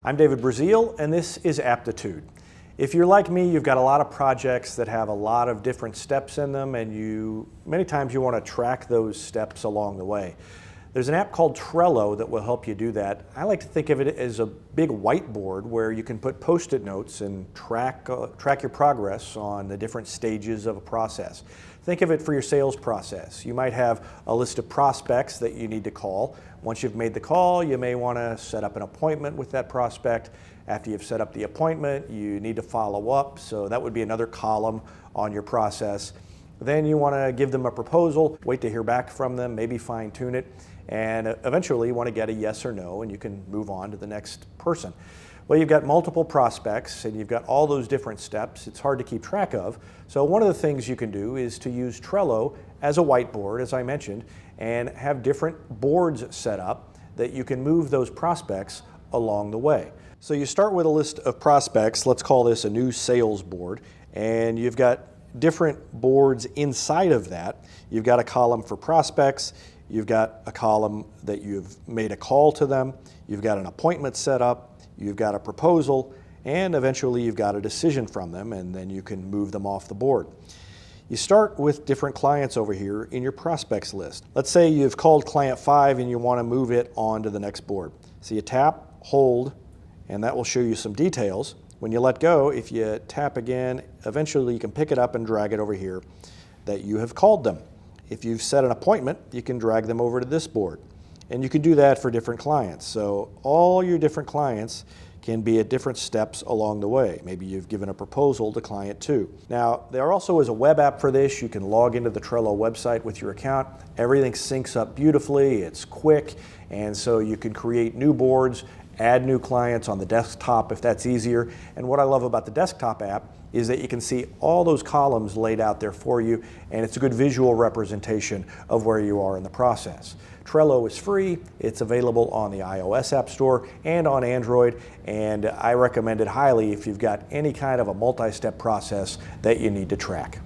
I'm David Brazeal, and this is App-titude. If you're like me, you've got a lot of projects that have a lot of different steps in them, and many times you want to track those steps along the way. There's an app called Trello that will help you do that. I like to think of it as a big whiteboard where you can put Post-it notes and track your progress on the different stages of a process. Think of it for your sales process. You might have a list of prospects that you need to call. Once you've made the call, you may want to set up an appointment with that prospect. After you've set up the appointment, you need to follow up, so that would be another column on your process. Then you want to give them a proposal, wait to hear back from them, maybe fine-tune it, and eventually you want to get a yes or no, and you can move on to the next person. Well, you've got multiple prospects, and you've got all those different steps. It's hard to keep track of. So one of the things you can do is to use Trello as a whiteboard, as I mentioned, and have different boards set up that you can move those prospects along the way. So you start with a list of prospects. Let's call this a new sales board, and you've got different boards inside of that. You've got a column for prospects, you've got a column that you've made a call to them, you've got an appointment set up, you've got a proposal, and eventually you've got a decision from them, and then you can move them off the board. You start with different clients over here in your prospects list. Let's say you've called client 5 and you want to move it on to the next board. So you tap, hold, and that will show you some details. When you let go, if you tap again, eventually you can pick it up and drag it over here that you have called them. If you've set an appointment, you can drag them over to this board. And you can do that for different clients. So all your different clients can be at different steps along the way. Maybe you've given a proposal to client 2. Now, there also is a web app for this. You can log into the Trello website with your account. Everything syncs up beautifully, it's quick, and so you can create new boards, add new clients on the desktop if that's easier. And what I love about the desktop app is that you can see all those columns laid out there for you, and it's a good visual representation of where you are in the process. Trello is free, it's available on the iOS App Store and on Android, and I recommend it highly if you've got any kind of a multi-step process that you need to track.